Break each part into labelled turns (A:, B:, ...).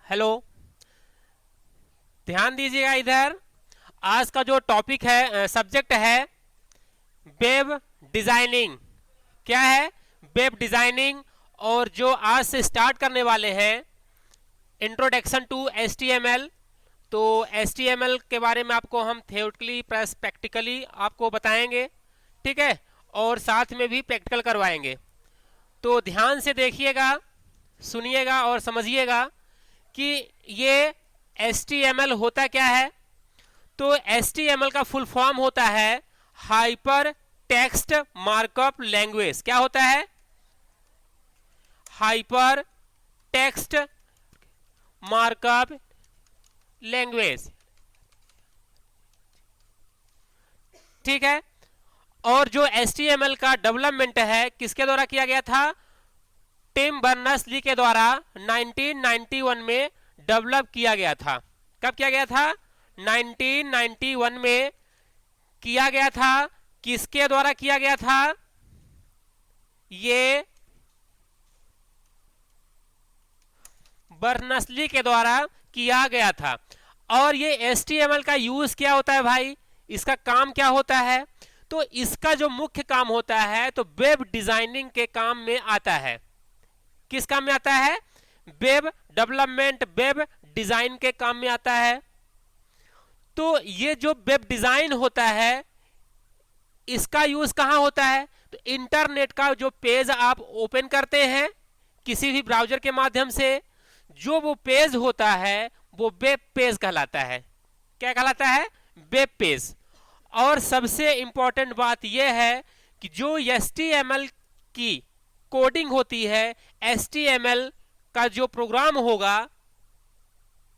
A: Hello, ध्यान दीजिएगा इधर। आज का जो टॉपिक है, सब्जेक्ट है वेब डिजाइनिंग। क्या है? Web designing. और जो आज से स्टार्ट करने वाले हैं इंट्रोडक्शन टू HTML। तो HTML के बारे में आपको हम थियोरेटिकली प्लस प्रैक्टिकली आपको बताएंगे, ठीक है, और साथ में भी प्रैक्टिकल करवाएंगे। तो ध्यान से देखिएगा, सुनिएगा और समझिएगा कि ये HTML होता क्या है। तो HTML का फुल फॉर्म होता है हाइपर टेक्स्ट मार्कअप लैंग्वेज। क्या होता है? हाइपर टेक्स्ट मार्कअप लैंग्वेज, ठीक है। और जो HTML का डेवलपमेंट है किसके द्वारा किया गया था? टिम बर्नर्स-ली के द्वारा 1991 में डेवलप किया गया था। कब किया गया था? 1991 में किया गया था। किसके द्वारा किया गया था? ये बर्नर्स-ली के द्वारा किया गया था। और ये HTML का यूज क्या होता है भाई? इसका काम क्या होता है? तो इसका जो मुख्य काम होता है तो वेब डिजाइनिंग के काम में आता है। किस काम में आता है? वेब डेवलपमेंट, वेब डिजाइन के काम में आता है। तो ये जो वेब डिजाइन होता है इसका यूज कहां होता है? तो इंटरनेट का जो पेज आप ओपन करते हैं किसी भी ब्राउजर के माध्यम से, जो वो पेज होता है वो वेब पेज कहलाता है। क्या कहलाता है? Web page. और सबसे इंपॉर्टेंट बात यह है कि जो HTML की कोडिंग होती है, HTML का जो प्रोग्राम होगा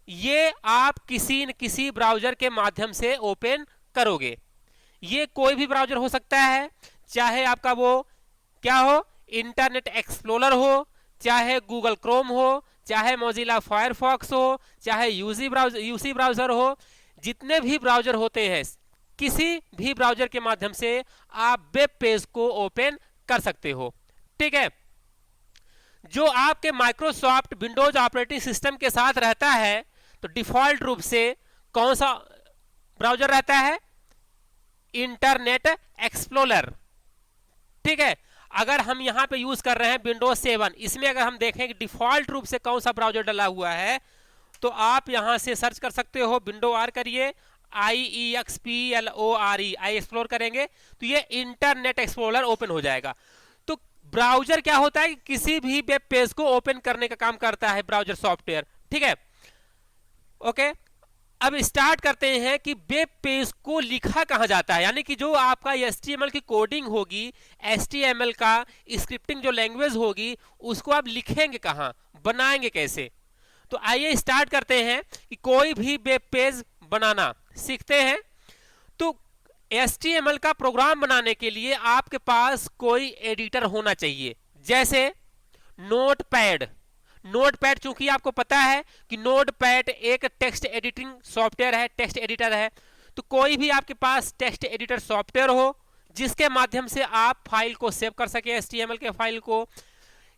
A: ये आप किसी न किसी ब्राउजर के माध्यम से ओपन करोगे। ये कोई भी ब्राउजर हो सकता है, चाहे आपका वो क्या हो, इंटरनेट एक्सप्लोरर हो, चाहे गूगल क्रोम हो, चाहे मोजिला फायरफॉक्स हो, चाहे यूसी ब्राउजर हो। जितने भी ब्राउजर होते हैं किसी भी ब्राउजर के माध्यम से आप वेब पेज को ओपन कर सकते हो, ठीक है। जो आपके माइक्रोसॉफ्ट विंडोज ऑपरेटिंग सिस्टम के साथ रहता है तो डिफॉल्ट रूप से कौन सा ब्राउजर रहता है? इंटरनेट एक्सप्लोरर, ठीक है। अगर हम यहां पे यूज कर रहे हैं विंडोज 7, इसमें अगर हम देखें कि डिफॉल्ट रूप से कौन सा ब्राउजर डला हुआ है तो आप यहां से सर्च कर सकते हो। विंडो आर करिए, IEXPLORE, आई एक्सप्लोर करेंगे तो ये इंटरनेट एक्सप्लोरर ओपन हो जाएगा। तो ब्राउजर क्या होता है? किसी भी वेब पेज को ओपन करने का काम करता है ब्राउजर सॉफ्टवेयर, ठीक है। ओके, अब स्टार्ट करते हैं कि वेब पेज को लिखा कहां जाता है, यानी कि जो आपका HTML की कोडिंग होगी, HTML का स्क्रिप्टिंग जो लैंग्वेज होगी उसको आप लिखेंगे कहां, बनाएंगे कैसे। तो आइए स्टार्ट करते हैं कि कोई भी वेब पेज बनाना सीखते हैं। तो HTML का प्रोग्राम बनाने के लिए आपके पास कोई एडिटर होना चाहिए, जैसे नोटपैड। नोटपैड, चूंकि आपको पता है कि नोटपैड एक टेक्स्ट एडिटिंग सॉफ्टवेयर है, टेक्स्ट एडिटर है। तो कोई भी आपके पास टेक्स्ट एडिटर सॉफ्टवेयर हो जिसके माध्यम से आप फाइल को सेव कर सके, HTML के फाइल को।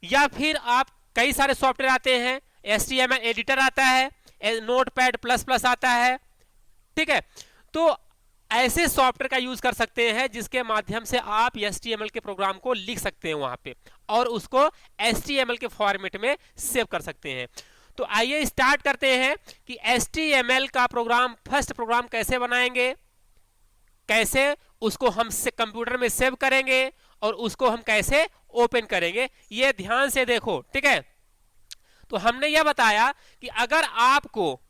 A: या फिर आप कई सारे सॉफ्टवेयर आते हैं, HTML एडिटर आता है, नोटपैड प्लस प्लस आता है, ठीक है। तो ऐसे सॉफ्टवेयर का यूज कर सकते हैं जिसके माध्यम से आप HTML के प्रोग्राम को लिख सकते हैं वहां पे और उसको HTML के फॉर्मेट में सेव कर सकते हैं। तो आइए स्टार्ट करते हैं कि HTML का प्रोग्राम, फर्स्ट प्रोग्राम कैसे बनाएंगे, कैसे उसको हम कंप्यूटर में सेव करेंगे और उसको हम कैसे ओपन करेंगे, ये ध्यान से देखो, ठीक है। तो हमने यह बताया कि अगर आपको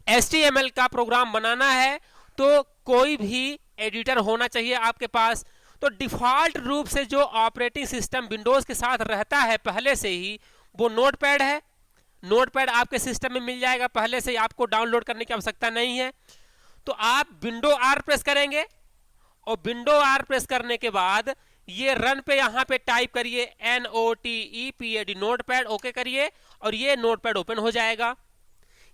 A: HTML का प्रोग्राम बनाना है तो कोई भी एडिटर होना चाहिए आपके पास। तो डिफॉल्ट रूप से जो ऑपरेटिंग सिस्टम विंडोज के साथ रहता है पहले से ही वो नोटपैड है। नोटपैड आपके सिस्टम में मिल जाएगा पहले से ही, आपको डाउनलोड करने की आवश्यकता नहीं है। तो आप विंडो आर प्रेस करेंगे और विंडो आर प्रेस करने के बाद ये रन पे यहां पे टाइप करिए NOTEPAD, नोटपैड, ओके करिए और ये नोटपैड ओपन हो जाएगा।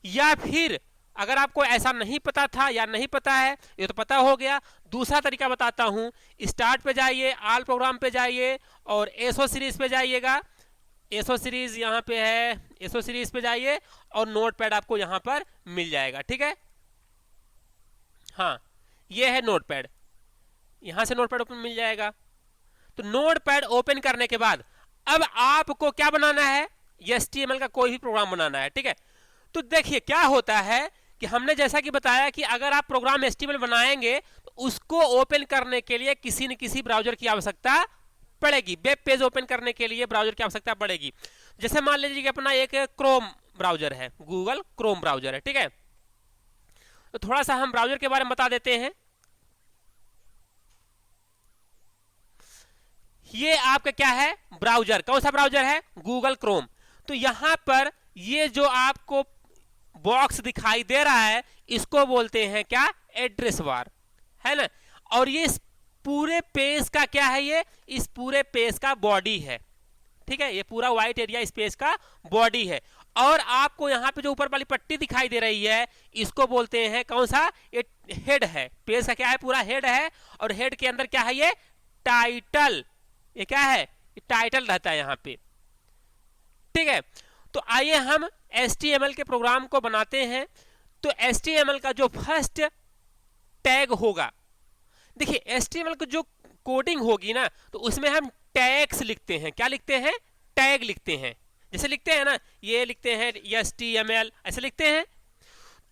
A: या फिर अगर आपको ऐसा नहीं पता था या नहीं पता है, ये तो पता हो गया, दूसरा तरीका बताता हूं। स्टार्ट पे जाइए, आल प्रोग्राम पे जाइए और एसओ सीरीज पे जाइएगा, एसओ सीरीज यहाँ पे है, एसओ सीरीज पे जाइए और नोटपैड आपको यहाँ पर मिल जाएगा। ठीक है, हाँ ये है नोटपैड, यहाँ से नोटपैड ओपन मिल जाएगा। तो नोटपैड ओपन करने के बाद अब आपको क्या बनाना है, HTML का कोई भी प्रोग्राम बनाना है। ठीक है, तो देखिए क्या होता है कि हमने जैसा कि बताया कि अगर आप प्रोग्राम HTML बनाएंगे तो उसको ओपन करने के लिए किसी न किसी ब्राउजर की आवश्यकता पड़ेगी। वेब पेज ओपन करने के लिए ब्राउजर की आवश्यकता पड़ेगी। जैसे मान लीजिए कि अपना एक क्रोम ब्राउजर है, गूगल क्रोम ब्राउजर है। ठीक है, तो थोड़ा सा हम ब्राउजर के बारे में बता देते हैं। ये आपका क्या है, ब्राउजर, कौन सा ब्राउजर है, गूगल क्रोम। तो यहां पर ये जो आपको बॉक्स दिखाई दे रहा है इसको बोलते हैं क्या, एड्रेस बार, है ना। और ये इस पूरे पेज का क्या है, ये इस पूरे पेज का बॉडी है। ठीक है, ये पूरा व्हाइट एरिया इस पेज का बॉडी है। और आपको यहाँ पे जो ऊपर वाली पट्टी दिखाई दे रही है इसको बोलते हैं कौन सा, ये हेड है, पेज का क्या है, पूरा हेड है। और हेड के अंदर क्या है, ये टाइटल, ये क्या है, ये टाइटल रहता है यहाँ पे। ठीक है, तो आइए हम HTML के प्रोग्राम को बनाते हैं। तो HTML का जो फर्स्ट टैग होगा, देखिए HTML की जो कोडिंग होगी ना तो उसमें हम टैग्स लिखते हैं। क्या लिखते हैं, टैग लिखते हैं। जैसे लिखते हैं ना, ये लिखते हैं HTML, ऐसे लिखते हैं,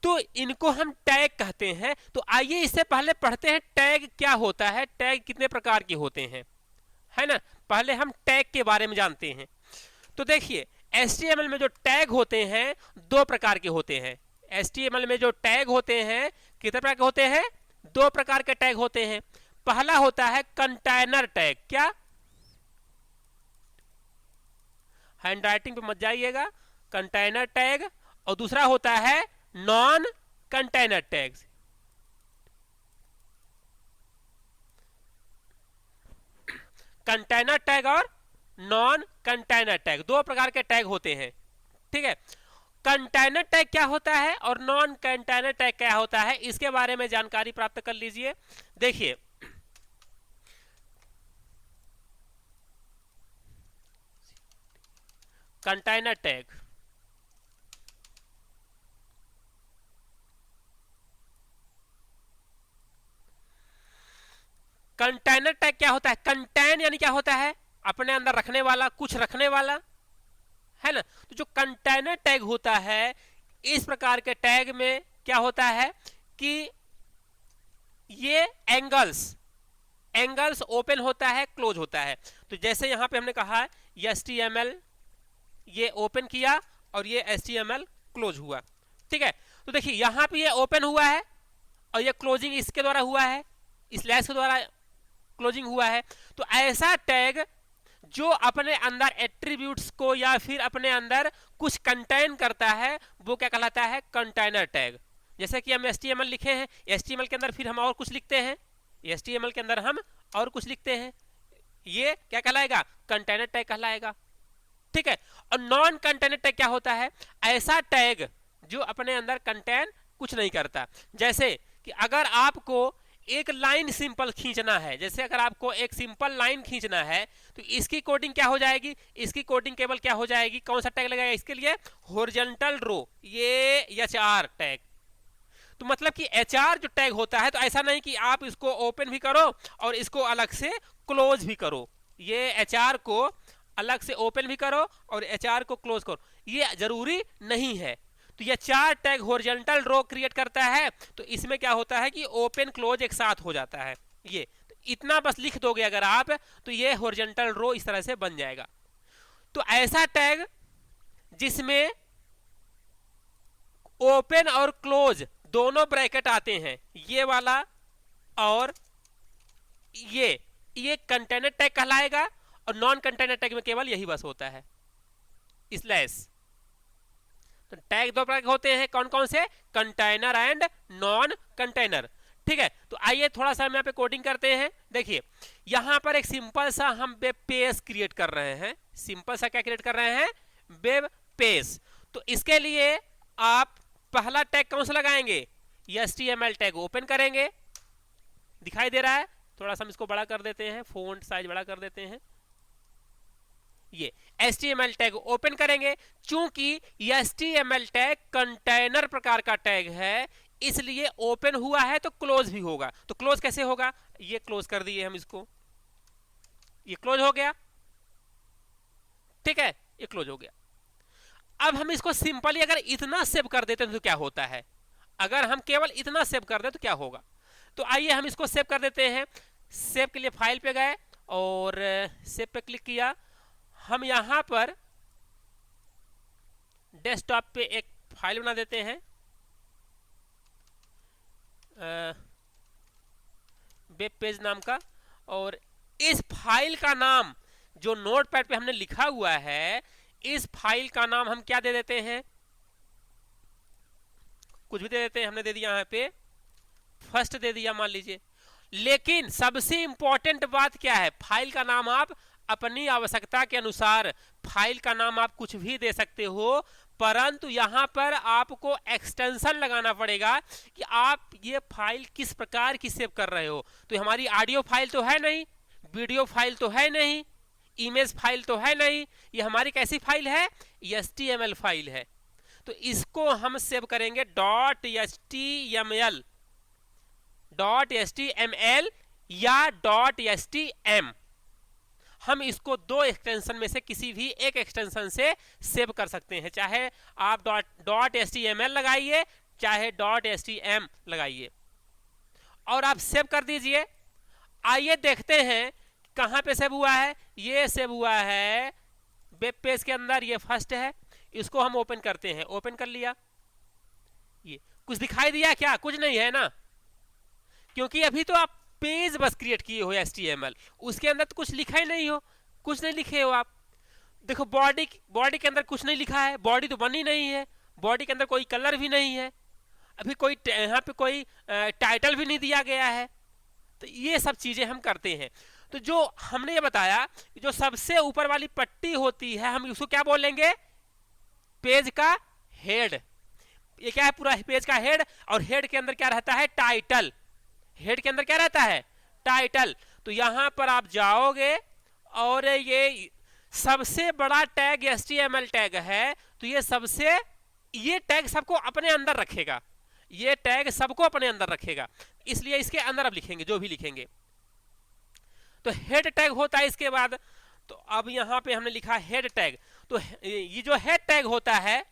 A: तो इनको हम टैग कहते हैं। तो आइए इससे पहले पढ़ते हैं टैग क्या होता है, टैग कितने प्रकार के होते हैं, है ना। पहले हम टैग के बारे में जानते हैं। तो देखिए HTML में जो टैग होते हैं दो प्रकार के होते हैं। HTML में जो टैग होते हैं कितने प्रकार के होते हैं, दो प्रकार के टैग होते हैं। पहला होता है कंटेनर टैग, क्या, हैंड राइटिंग पे मत जाइएगा, कंटेनर टैग। और दूसरा होता है non container tag. Container tag और नॉन कंटेनर टैग दो प्रकार के टैग होते हैं। ठीक है, कंटेनर टैग क्या होता है और नॉन कंटेनर टैग क्या होता है, इसके बारे में जानकारी प्राप्त कर लीजिए। देखिए कंटेनर टैग, कंटेनर टैग क्या होता है, कंटेन यानी क्या होता है, अपने अंदर रखने वाला, कुछ रखने वाला, है ना। तो जो कंटेनर टैग होता है इस प्रकार के टैग में क्या होता है कि ये एंगल्स ओपन होता है, क्लोज होता है। तो जैसे यहां पे हमने कहा है HTML ये ओपन किया और ये HTML क्लोज हुआ। ठीक है, तो देखिए यहां पे ये ओपन हुआ है और ये क्लोजिंग इसके द्वारा हुआ है, स्लैश के द्वारा क्लोजिंग हुआ है। तो ऐसा टैग जो अपने अंदर एट्रीब्यूट्स को या फिर अपने अंदर कुछ कंटेन करता है वो क्या कहलाता है, कंटेनर टैग। जैसे कि हम HTML लिखे हैं, HTML के अंदर फिर हम और कुछ लिखते हैं, HTML के अंदर हम और कुछ लिखते हैं, ये क्या कहलाएगा, कंटेनर टैग कहलाएगा। ठीक है, और नॉन कंटेनर टैग क्या होता है, ऐसा टैग जो अपने अंदर कंटेन कुछ नहीं करता। जैसे कि अगर आपको एक लाइन सिंपल खींचना है, जैसे अगर आपको एक सिंपल लाइन खींचना है तो इसकी कोडिंग क्या हो जाएगी, इसकी कोडिंग केवल क्या हो जाएगी, कौन सा टैग लगाएगा इसके लिए, हॉरिजॉन्टल रो, ये HR टैग। तो मतलब कि HR जो टैग होता है तो ऐसा नहीं कि आप इसको ओपन भी करो और इसको अलग से क्लोज भी करो, ये HR को अलग से ओपन भी करो और HR को क्लोज करो, ये जरूरी नहीं है। तो ये 4 टैग हॉरिजॉन्टल रो क्रिएट करता है। तो इसमें क्या होता है कि ओपन क्लोज एक साथ हो जाता है। ये तो इतना बस लिख दोगे अगर आप तो ये हॉरिजॉन्टल रो इस तरह से बन जाएगा। तो ऐसा टैग जिसमें ओपन और क्लोज दोनों ब्रैकेट आते हैं, ये वाला और ये कंटेनर टैग कहलाएगा। और नॉन कंटेनर टैग में केवल यही बस होता है, स्लैश। तो टैग दो प्रकार के होते हैं, कौन कौन से, कंटेनर एंड नॉन कंटेनर। ठीक है, तो आइए थोड़ा सा हम यहाँ पे कोडिंग करते हैं। देखिए यहाँ पर एक सिंपल सा हम वेब पेज क्रिएट कर रहे हैं, सिंपल सा क्या क्रिएट कर रहे हैं, वेब पेज। तो इसके लिए आप पहला टैग कौन सा लगाएंगे, HTML टैग ओपन करेंगे, दिखाई दे रहा है, थोड़ा सा हम इसको बड़ा कर देते हैं, फोंट साइज बड़ा कर देते हैं, ये HTML टैग ओपन करेंगे। चूंकि HTML टैग कंटेनर प्रकार का टैग है, इसलिए ओपन हुआ है तो क्लोज भी होगा। तो क्लोज कैसे होगा, ये क्लोज कर दिए हम इसको, ये क्लोज हो गया, ठीक है, ये क्लोज हो गया। अब हम इसको सिंपली अगर इतना सेव कर देते हैं तो क्या होता है, अगर हम केवल इतना सेव कर दें तो क्या होगा। तो आइए हम इसको सेव कर देते हैं। सेव के लिए फाइल पे गए और सेव पे क्लिक किया। हम यहां पर डेस्कटॉप पे एक फाइल बना देते हैं, वेब पेज नाम का, और इस फाइल का नाम जो नोटपैड पे हमने लिखा हुआ है, इस फाइल का नाम हम क्या दे देते हैं, कुछ भी दे देते हैं। हमने दे दिया यहाँ पे फर्स्ट दे दिया मान लीजिए। लेकिन सबसे इंपॉर्टेंट बात क्या है, फाइल का नाम आप अपनी आवश्यकता के अनुसार फाइल का नाम आप कुछ भी दे सकते हो, परंतु यहां पर आपको एक्सटेंशन लगाना पड़ेगा कि आप ये फाइल किस प्रकार की सेव कर रहे हो। तो हमारी ऑडियो फाइल तो है नहीं, वीडियो फाइल तो है नहीं, इमेज फाइल तो है नहीं, ये हमारी कैसी फाइल है, HTML फाइल है। तो इसको हम सेव करेंगे .html या .htm। हम इसको दो एक्सटेंशन में से किसी भी एक एक्सटेंशन से सेव कर सकते हैं, चाहे आप .html लगाइए चाहे .htm लगाइए, और आप सेव कर दीजिए। आइए देखते हैं कहां पे सेव हुआ है। ये सेव हुआ है वेब पेज के अंदर, ये फर्स्ट है, इसको हम ओपन करते हैं। ओपन कर लिया, ये कुछ दिखाई दिया क्या, कुछ नहीं है ना, क्योंकि अभी तो आप पेज बस क्रिएट किए हो HTML, उसके अंदर तो कुछ लिखा ही नहीं हो, कुछ नहीं लिखे हो आप। देखो बॉडी के अंदर कुछ नहीं लिखा है, बॉडी तो बनी नहीं है, बॉडी के अंदर कोई कलर भी नहीं है, अभी कोई यहाँ पे कोई टाइटल भी नहीं दिया गया है। तो ये सब चीजें हम करते हैं। तो जो हमने ये बताया, जो सबसे ऊपर वाली पट्टी होती है, हम उसको क्या बोलेंगे, पेज का हेड। ये क्या है, पूरा पेज का हेड, और हेड के अंदर क्या रहता है, टाइटल। हेड के अंदर क्या रहता है, टाइटल। तो यहां पर आप जाओगे और ये सबसे बड़ा टैग HTML टैग है, तो ये टैग सबको अपने अंदर रखेगा, ये टैग सबको अपने अंदर रखेगा, इसलिए इसके अंदर अब लिखेंगे जो भी लिखेंगे। तो हेड टैग होता है इसके बाद। तो अब यहां पे हमने लिखा हेड टैग। तो ये जो हेड टैग होता है,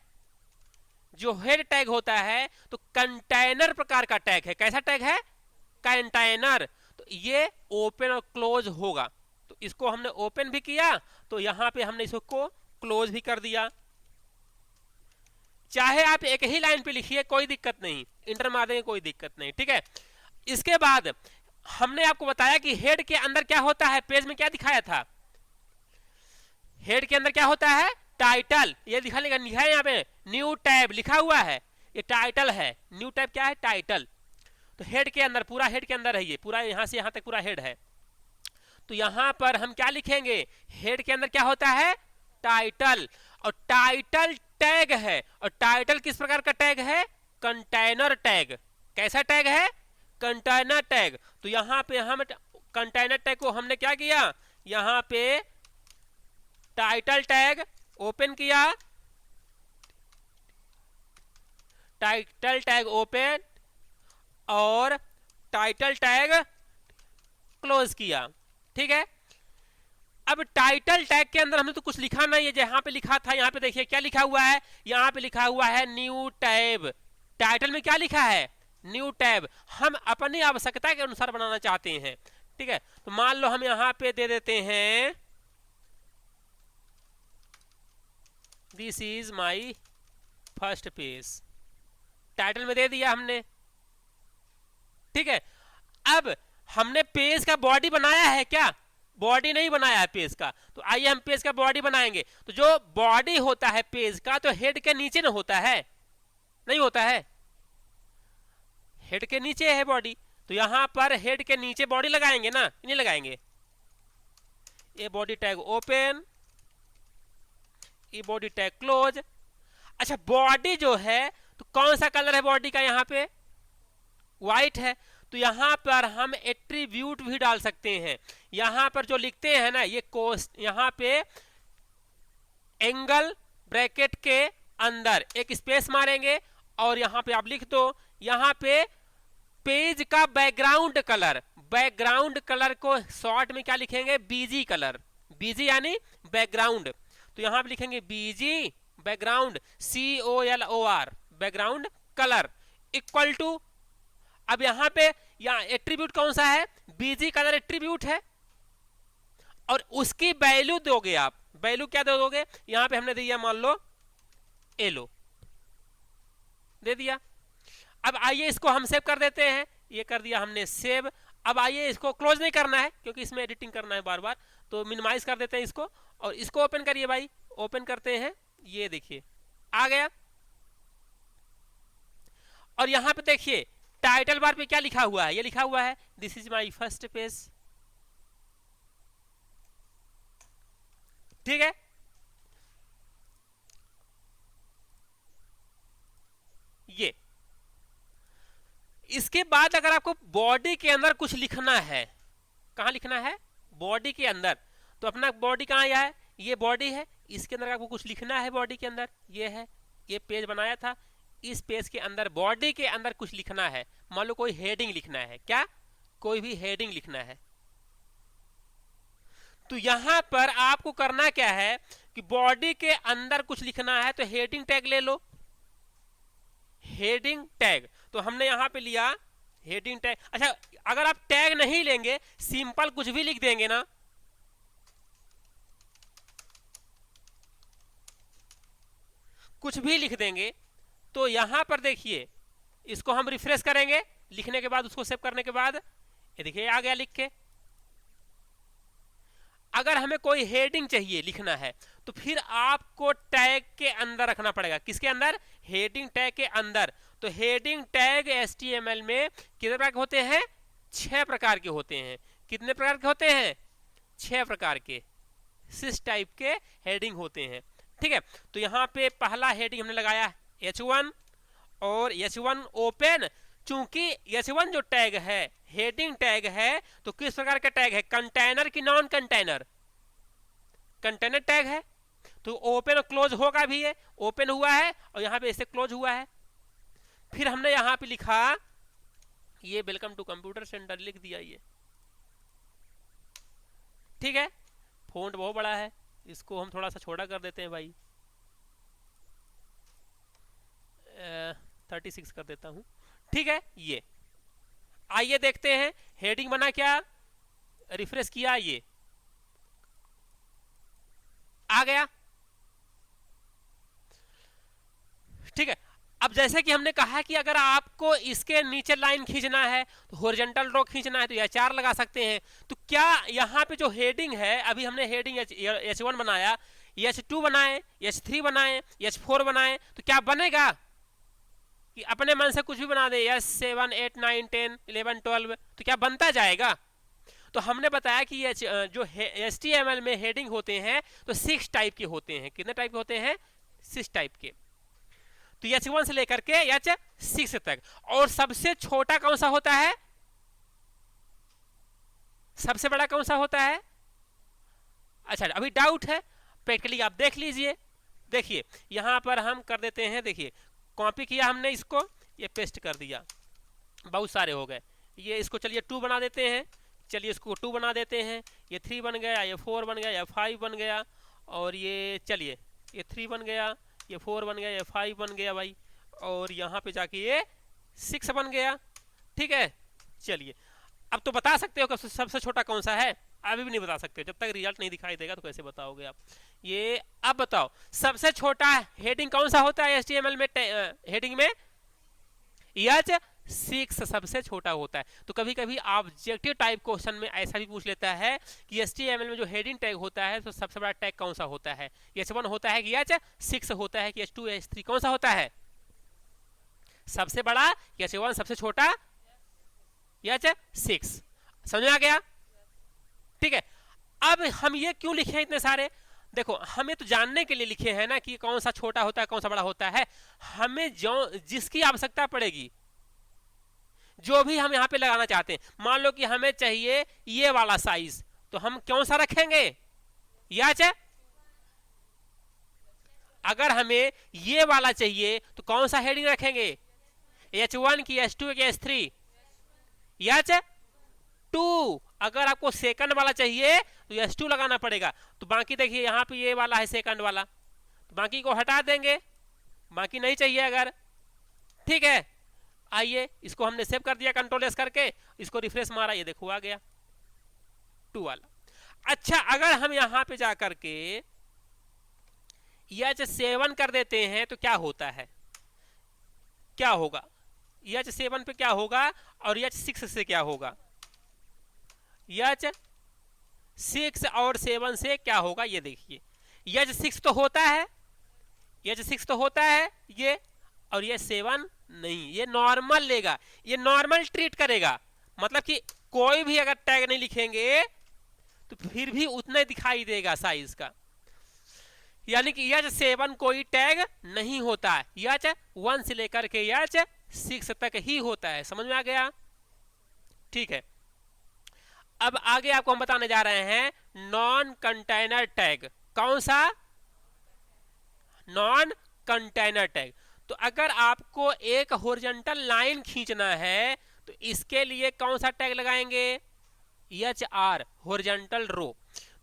A: जो हेड टैग होता है, तो कंटेनर प्रकार का टैग है। कैसा टैग है, कंटेनर। तो ये ओपन और क्लोज होगा। तो इसको हमने ओपन भी किया, तो यहां पे हमने इसको क्लोज भी कर दिया। चाहे आप एक ही लाइन पे लिखिए, कोई दिक्कत नहीं, इंटर मार देंगे कोई दिक्कत नहीं, ठीक है। इसके बाद हमने आपको बताया कि हेड के अंदर क्या होता है, पेज में क्या दिखाया था, हेड के अंदर क्या होता है, टाइटल। ये लिखा है यहाँ पे न्यू टैब लिखा हुआ है, ये टाइटल है। न्यू टैब क्या है, टाइटल। तो हेड के अंदर, पूरा हेड के अंदर है, ये पूरा यहां से यहां तक पूरा हेड है। तो यहां पर हम क्या लिखेंगे, हेड के अंदर क्या होता है, टाइटल, और टाइटल टैग है। और टाइटल किस प्रकार का टैग है, कंटेनर टैग। कैसा टैग है, कंटेनर टैग। तो यहां पे हम कंटेनर टैग को हमने क्या किया, यहां पे टाइटल टैग ओपन किया, टाइटल टैग ओपन और टाइटल टैग क्लोज किया, ठीक है। अब टाइटल टैग के अंदर हमने तो कुछ लिखा नहीं है, जहां पे लिखा था, यहां पे देखिए क्या लिखा हुआ है, यहां पे लिखा हुआ है न्यू टैब। टाइटल में क्या लिखा है, न्यू टैब। हम अपनी आवश्यकता के अनुसार बनाना चाहते हैं, ठीक है। तो मान लो हम यहां पे दे देते हैं this is my first page, title में दे दिया हमने, ठीक है। अब हमने पेज का बॉडी बनाया है क्या, बॉडी नहीं बनाया है पेज का। तो आइए हम पेज का बॉडी बनाएंगे। तो जो बॉडी होता है पेज का, तो हेड के नीचे ना होता है, नहीं होता है, हेड के नीचे है बॉडी। तो यहां पर हेड के नीचे बॉडी लगाएंगे ना, नहीं लगाएंगे। ये बॉडी टैग ओपन, ये बॉडी टैग क्लोज। अच्छा, बॉडी जो है तो कौन सा कलर है बॉडी का, यहां पे व्हाइट है। तो यहां पर हम एट्रीब्यूट भी डाल सकते हैं। यहां पर जो लिखते हैं ना, ये कोस्ट, यहां पे एंगल ब्रैकेट के अंदर एक स्पेस मारेंगे और यहां पे आप लिख दो, यहां पे पेज का बैकग्राउंड कलर को शॉर्ट में क्या लिखेंगे, बीजी कलर, बीजी यानी बैकग्राउंड, तो यहां पे लिखेंगे BG background, COLOR background colour equal to, अब यहां पे यहाँ एट्रीब्यूट कौन सा है, बीजी कलर एट्रीब्यूट है, और उसकी वैल्यू दोगे आप, वैल्यू क्या दोगे, यहां पे हमने दिया मान लो एलो दे दिया। अब आइए इसको हम सेव कर देते हैं, ये कर दिया हमने सेव। अब आइए इसको क्लोज नहीं करना है क्योंकि इसमें एडिटिंग करना है बार बार, तो मिनिमाइज कर देते हैं इसको और इसको ओपन करिए भाई, ओपन करते हैं, ये देखिए आ गया। और यहां पे देखिए टाइटल बार पे क्या लिखा हुआ है, ये लिखा हुआ है this is my first page, ठीक है। ये इसके बाद अगर आपको बॉडी के अंदर कुछ लिखना है, कहां लिखना है, बॉडी के अंदर, तो अपना बॉडी कहां है, ये बॉडी है, इसके अंदर आपको कुछ लिखना है बॉडी के अंदर, ये है, ये पेज बनाया था, इस पेज के अंदर बॉडी के अंदर कुछ लिखना है, मान लो कोई हेडिंग लिखना है, क्या कोई भी हेडिंग लिखना है, तो यहां पर आपको करना क्या है कि बॉडी के अंदर कुछ लिखना है तो हेडिंग टैग ले लो, हेडिंग टैग, तो हमने यहां पे लिया हेडिंग टैग। अच्छा अगर आप टैग नहीं लेंगे, सिंपल कुछ भी लिख देंगे ना, कुछ भी लिख देंगे, तो यहां पर देखिए इसको हम रिफ्रेश करेंगे, लिखने के बाद उसको सेव करने के बाद ये देखिए आ गया लिख के। अगर हमें कोई हेडिंग चाहिए लिखना है तो फिर आपको टैग के अंदर रखना पड़ेगा, किसके अंदर, हेडिंग टैग के अंदर। तो हेडिंग टैग HTML में कितने प्रकार के होते हैं, 6 प्रकार के होते हैं, कितने प्रकार के होते हैं, 6 प्रकार के 6 टाइप के हेडिंग होते हैं, ठीक है। तो यहाँ पे पहला हेडिंग हमने लगाया H1 और H1 ओपन, चूंकि H1 जो टैग है हेडिंग टैग है तो किस प्रकार का टैग है, कंटेनर की नॉन कंटेनर, कंटेनर टैग है, तो ओपन और क्लोज होगा भी, है ओपन हुआ है और यहां पे ऐसे क्लोज हुआ है। फिर हमने यहां पे लिखा ये वेलकम टू कंप्यूटर सेंटर लिख दिया, ये ठीक है, फॉन्ट बहुत बड़ा है, इसको हम थोड़ा सा छोटा कर देते हैं भाई, 36 कर देता हूं, ठीक है। ये आइए देखते हैं हेडिंग बना क्या, रिफ्रेश किया, ये आ गया, ठीक है। अब जैसे कि हमने कहा कि अगर आपको इसके नीचे लाइन खींचना है तो हॉरिजॉन्टल रो खींचना है तो H4 लगा सकते हैं। तो क्या यहाँ पे जो हेडिंग है, अभी हमने हेडिंग H1 बनाया, H2 बनाए, H3 बनाए, H4 बनाए, तो क्या बनेगा कि अपने मन से कुछ भी बना दे, H7 8 9 10 11 12, तो क्या बनता जाएगा। तो हमने बताया कि ये जो HTML में हेडिंग होते हैं तो 6 टाइप के होते हैं, कितने टाइप के होते हैं, 6 टाइप के। तो H1 से लेकर के H6 तक, और सबसे छोटा कौन सा होता है, सबसे बड़ा कौन सा होता है, अच्छा अभी डाउट है, प्रैक्टिकली आप देख लीजिए। देखिए यहां पर हम कर देते हैं, देखिए कॉपी किया हमने इसको, ये पेस्ट कर दिया, बहुत सारे हो गए, ये इसको चलिए 2 बना देते हैं, चलिए इसको 2 बना देते हैं, ये 3 बन गया, ये 4 बन गया, ये 5 बन गया, और ये चलिए ये 3 बन गया, ये 4 बन गया, ये 5 बन गया भाई, और यहाँ पे जाके ये 6 बन गया, ठीक है। चलिए अब तो बता सकते हो कि सबसे छोटा कौन सा है, अभी भी नहीं बता सकते, जब तक रिजल्ट नहीं दिखाई देगा तो कैसे बताओगे आप। ये अब बताओ सबसे छोटा हेडिंग कौन सा होता है HTML में, हेडिंग में H6 सबसे छोटा होता है। तो कभी कभी ऑब्जेक्टिव टाइप क्वेश्चन में ऐसा भी पूछ लेता है कि HTML में जो हेडिंग टैग होता है तो सबसे बड़ा टैग कौन सा होता है, H1 होता है कि H6 होता है कि H2 H3, कौन सा होता है सबसे बड़ा, H1 सबसे छोटा, H6, समझ में आ गया, ठीक है। अब हम ये क्यों लिखे इतने सारे, देखो हमें तो जानने के लिए लिखे हैं ना कि कौन सा छोटा होता है कौन सा बड़ा होता है, हमें जो जिसकी आवश्यकता पड़ेगी, जो भी हम यहाँ पे लगाना चाहते हैं, मान लो कि हमें चाहिए ये वाला साइज, तो हम कौन सा रखेंगे, अगर हमें ये वाला चाहिए तो कौन सा हेडिंग रखेंगे, H1 की H2 की H3, H2। अगर आपको सेकंड वाला चाहिए तो H2 लगाना पड़ेगा। तो बाकी देखिए यहाँ पे ये वाला है सेकंड वाला, तो बाकी को हटा देंगे, बाकी नहीं चाहिए अगर, ठीक है। आइए इसको हमने सेव कर दिया कंट्रोल एस करके, इसको रिफ्रेश मारा, ये देखो आ गया 2 वाला। अच्छा अगर हम यहां पे जा करके H7 कर देते हैं तो क्या होता है, क्या होगा, H7 पे क्या होगा और H6 से क्या होगा, H6 और 7 से क्या होगा, ये देखिए H6 तो होता है, H6 तो होता है ये, और ये 7 नहीं, ये नॉर्मल लेगा, ये नॉर्मल ट्रीट करेगा। मतलब कि कोई भी अगर टैग नहीं लिखेंगे तो फिर भी उतना दिखाई देगा साइज का, यानी कि H7 कोई टैग नहीं होता है, H1 से लेकर के H6 तक ही होता है। समझ में आ गया, ठीक है। अब आगे आपको हम बताने जा रहे हैं नॉन कंटेनर टैग। कौन सा, नॉन कंटेनर टैग। तो अगर आपको एक हॉरिजॉन्टल लाइन खींचना है तो इसके लिए कौन सा टैग लगाएंगे, HR हॉरिजॉन्टल रो।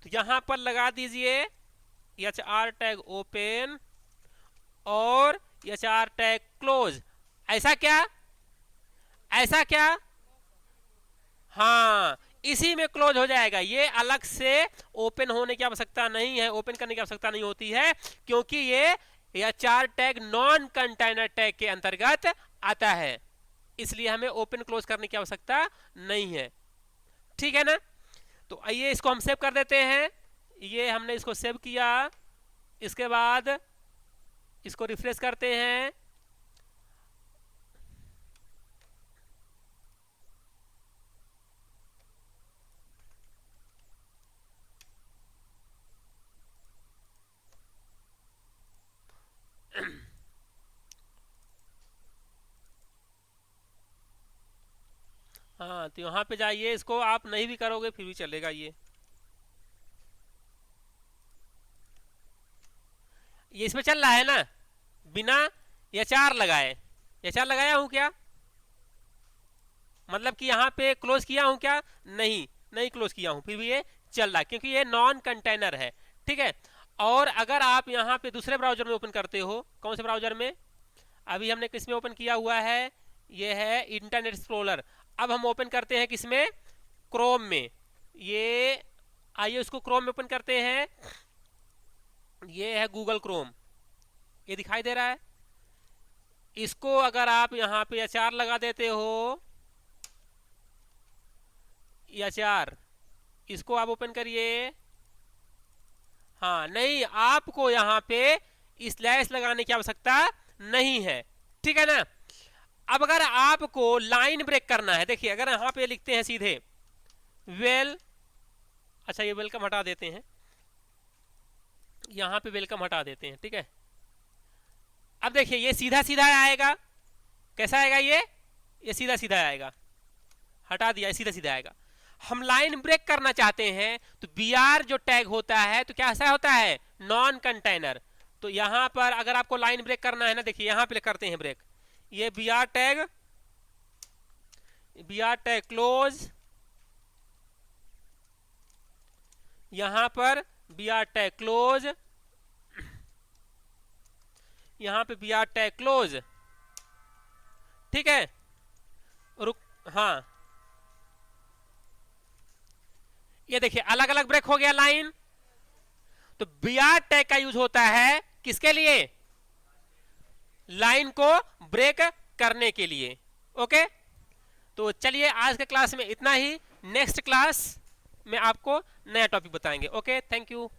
A: तो यहां पर लगा दीजिए HR टैग ओपन और HR टैग क्लोज। ऐसा क्या, ऐसा क्या, हाँ इसी में क्लोज हो जाएगा, ये अलग से ओपन होने की आवश्यकता नहीं है, ओपन करने की आवश्यकता नहीं होती है, क्योंकि ये HR tag non container tag के अंतर्गत आता है, इसलिए हमें ओपन क्लोज करने की आवश्यकता नहीं है, ठीक है ना। तो आइए इसको हम सेव कर देते हैं, ये हमने इसको सेव किया, इसके बाद इसको रिफ्रेश करते हैं, हाँ तो यहाँ पे जाइए, इसको आप नहीं भी करोगे फिर भी चलेगा, ये इसमें चल रहा है ना बिना HR लगाए, HR लगाया हूँ क्या, मतलब कि यहाँ पे क्लोज किया हूँ क्या, नहीं नहीं क्लोज किया हूँ, फिर भी ये चल रहा है क्योंकि ये नॉन कंटेनर है, ठीक है। और अगर आप यहाँ पे दूसरे ब्राउजर में ओपन करते हो, कौन से ब्राउजर में, अभी हमने किस में ओपन किया हुआ है, ये है इंटरनेट एक्सप्लोरर। अब हम ओपन करते हैं किसमें, क्रोम में। ये आइए उसको क्रोम में ओपन करते हैं, ये है गूगल क्रोम, ये दिखाई दे रहा है। इसको अगर आप यहाँ पे HR लगा देते हो, HR इसको आप ओपन करिए, हाँ नहीं आपको यहाँ पे स्लैश लगाने की आवश्यकता नहीं है, ठीक है ना। अब अगर आपको लाइन ब्रेक करना है, देखिए अगर यहाँ पे लिखते हैं सीधे वेल, अच्छा ये वेलकम हटा देते हैं, यहाँ पे वेलकम हटा देते हैं, ठीक है। अब देखिए ये सीधा सीधा आएगा, कैसा आएगा, ये सीधा सीधा आएगा, हटा दिया, सीधा सीधा आएगा। हम लाइन ब्रेक करना चाहते हैं तो BR जो टैग होता है तो कैसा होता है, नॉन कंटेनर। तो यहाँ पर अगर आपको लाइन ब्रेक करना है ना, देखिए यहाँ पे करते हैं ब्रेक, ये BR टैग क्लोज, यहां पर BR टैग क्लोज, यहां पे BR टैग क्लोज, ठीक है। रुक, हाँ ये देखिए अलग अलग ब्रेक हो गया लाइन। तो BR टैग का यूज होता है किसके लिए, लाइन को ब्रेक करने के लिए, ओके। तो चलिए आज के क्लास में इतना ही, नेक्स्ट क्लास में आपको नया टॉपिक बताएंगे, ओके थैंक यू।